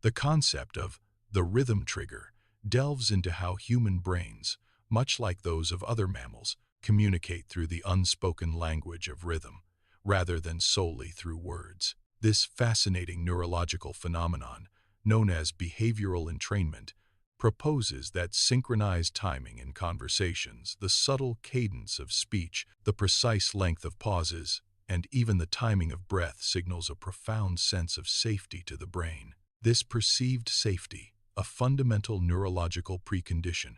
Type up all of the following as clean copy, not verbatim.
The concept of the rhythm trigger delves into how human brains, much like those of other mammals, communicate through the unspoken language of rhythm, rather than solely through words. This fascinating neurological phenomenon, known as behavioral entrainment, proposes that synchronized timing in conversations, the subtle cadence of speech, the precise length of pauses, and even the timing of breath signals a profound sense of safety to the brain. This perceived safety, a fundamental neurological precondition,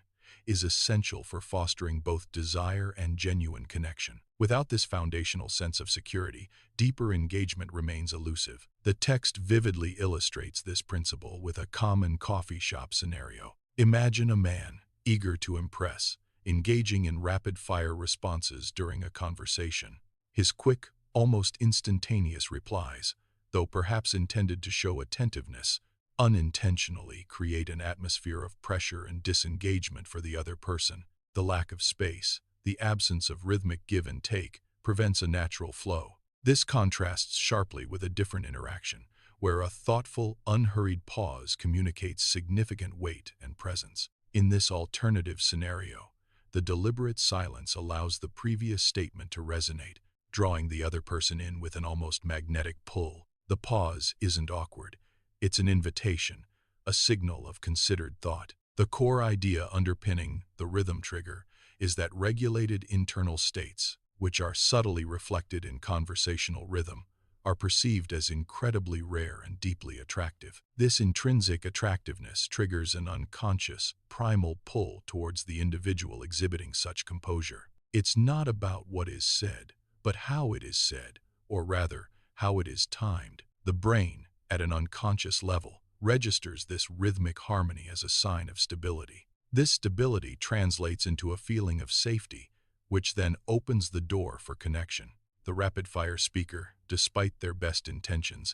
is essential for fostering both desire and genuine connection. Without this foundational sense of security, deeper engagement remains elusive. The text vividly illustrates this principle with a common coffee shop scenario. Imagine a man, eager to impress, engaging in rapid-fire responses during a conversation. His quick, almost instantaneous replies, though perhaps intended to show attentiveness, unintentionally create an atmosphere of pressure and disengagement for the other person. The lack of space, the absence of rhythmic give and take, prevents a natural flow. This contrasts sharply with a different interaction, where a thoughtful, unhurried pause communicates significant weight and presence. In this alternative scenario, the deliberate silence allows the previous statement to resonate, drawing the other person in with an almost magnetic pull. The pause isn't awkward. It's an invitation, a signal of considered thought. The core idea underpinning the rhythm trigger is that regulated internal states, which are subtly reflected in conversational rhythm, are perceived as incredibly rare and deeply attractive. This intrinsic attractiveness triggers an unconscious, primal pull towards the individual exhibiting such composure. It's not about what is said, but how it is said, or rather, how it is timed. The brain, at an unconscious level, registers this rhythmic harmony as a sign of stability. This stability translates into a feeling of safety, which then opens the door for connection. The rapid-fire speaker, despite their best intentions,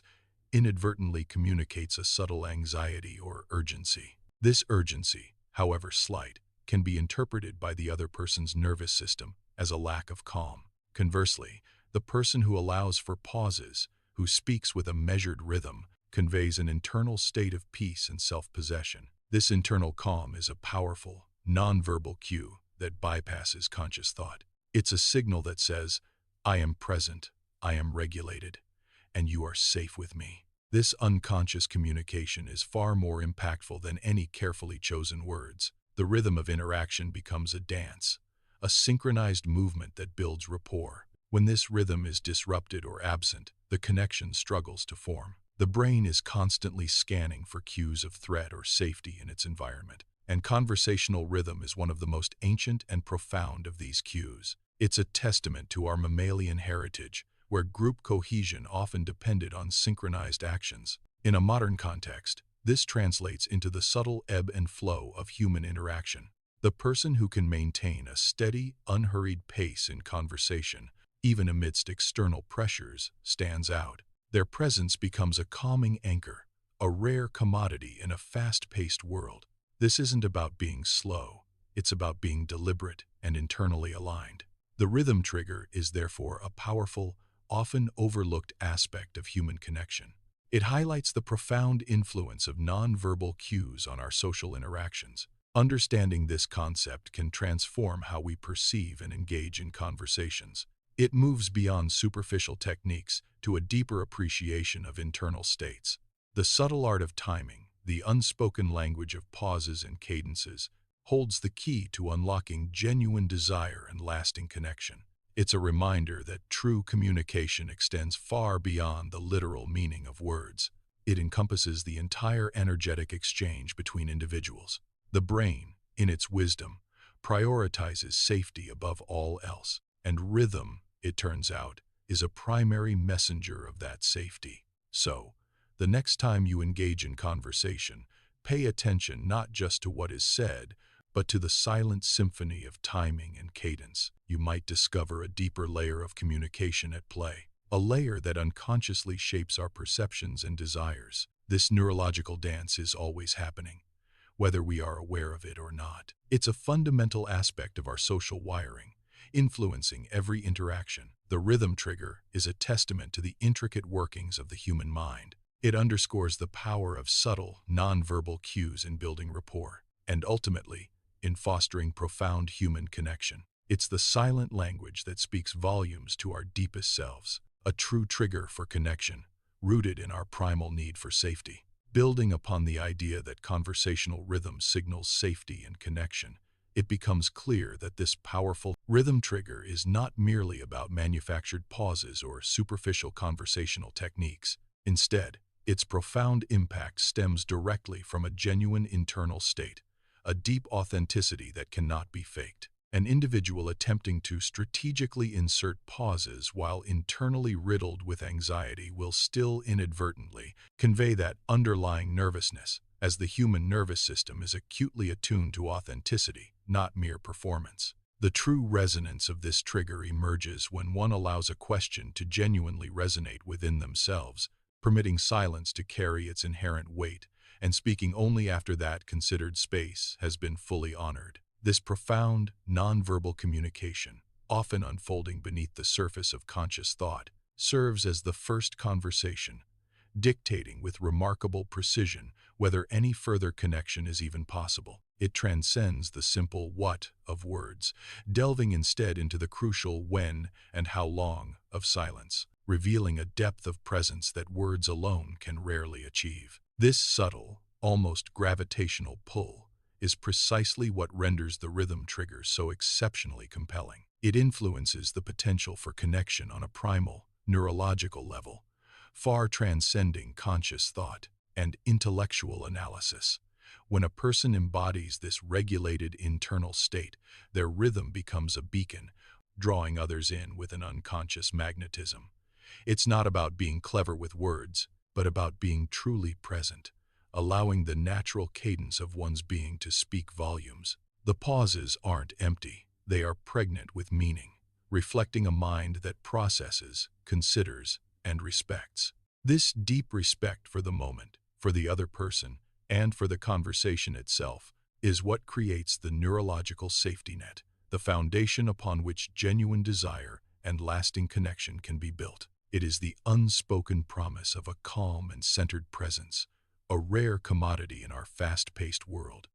inadvertently communicates a subtle anxiety or urgency. This urgency, however slight, can be interpreted by the other person's nervous system as a lack of calm. Conversely, the person who allows for pauses, who speaks with a measured rhythm, conveys an internal state of peace and self-possession. This internal calm is a powerful, nonverbal cue that bypasses conscious thought. It's a signal that says, "I am present, I am regulated, and you are safe with me." This unconscious communication is far more impactful than any carefully chosen words. The rhythm of interaction becomes a dance, a synchronized movement that builds rapport. When this rhythm is disrupted or absent, the connection struggles to form. The brain is constantly scanning for cues of threat or safety in its environment, and conversational rhythm is one of the most ancient and profound of these cues. It's a testament to our mammalian heritage, where group cohesion often depended on synchronized actions. In a modern context, this translates into the subtle ebb and flow of human interaction. The person who can maintain a steady, unhurried pace in conversation, even amidst external pressures, stands out. Their presence becomes a calming anchor, a rare commodity in a fast-paced world. This isn't about being slow, it's about being deliberate and internally aligned. The rhythm trigger is therefore a powerful, often overlooked aspect of human connection. It highlights the profound influence of nonverbal cues on our social interactions. Understanding this concept can transform how we perceive and engage in conversations. It moves beyond superficial techniques to a deeper appreciation of internal states. The subtle art of timing, the unspoken language of pauses and cadences, holds the key to unlocking genuine desire and lasting connection. It's a reminder that true communication extends far beyond the literal meaning of words. It encompasses the entire energetic exchange between individuals. The brain, in its wisdom, prioritizes safety above all else, and rhythm, it turns out, is a primary messenger of that safety. So, the next time you engage in conversation, pay attention not just to what is said, but to the silent symphony of timing and cadence. You might discover a deeper layer of communication at play, a layer that unconsciously shapes our perceptions and desires. This neurological dance is always happening, whether we are aware of it or not. It's a fundamental aspect of our social wiring, influencing every interaction. The rhythm trigger is a testament to the intricate workings of the human mind. It underscores the power of subtle, nonverbal cues in building rapport, and ultimately, in fostering profound human connection. It's the silent language that speaks volumes to our deepest selves, a true trigger for connection, rooted in our primal need for safety. Building upon the idea that conversational rhythm signals safety and connection, it becomes clear that this powerful rhythm trigger is not merely about manufactured pauses or superficial conversational techniques. Instead, its profound impact stems directly from a genuine internal state, a deep authenticity that cannot be faked. An individual attempting to strategically insert pauses while internally riddled with anxiety will still inadvertently convey that underlying nervousness, as the human nervous system is acutely attuned to authenticity, not mere performance. The true resonance of this trigger emerges when one allows a question to genuinely resonate within themselves, permitting silence to carry its inherent weight, and speaking only after that considered space has been fully honored. This profound, nonverbal communication, often unfolding beneath the surface of conscious thought, serves as the first conversation, dictating with remarkable precision whether any further connection is even possible. It transcends the simple what of words, delving instead into the crucial when and how long of silence, revealing a depth of presence that words alone can rarely achieve. This subtle, almost gravitational pull is precisely what renders the rhythm trigger so exceptionally compelling. It influences the potential for connection on a primal, neurological level, far transcending conscious thought and intellectual analysis. When a person embodies this regulated internal state, their rhythm becomes a beacon, drawing others in with an unconscious magnetism. It's not about being clever with words, but about being truly present, allowing the natural cadence of one's being to speak volumes. The pauses aren't empty, they are pregnant with meaning, reflecting a mind that processes, considers, and respects. This deep respect for the moment, for the other person, and for the conversation itself is what creates the neurological safety net, the foundation upon which genuine desire and lasting connection can be built. It is the unspoken promise of a calm and centered presence, a rare commodity in our fast-paced world.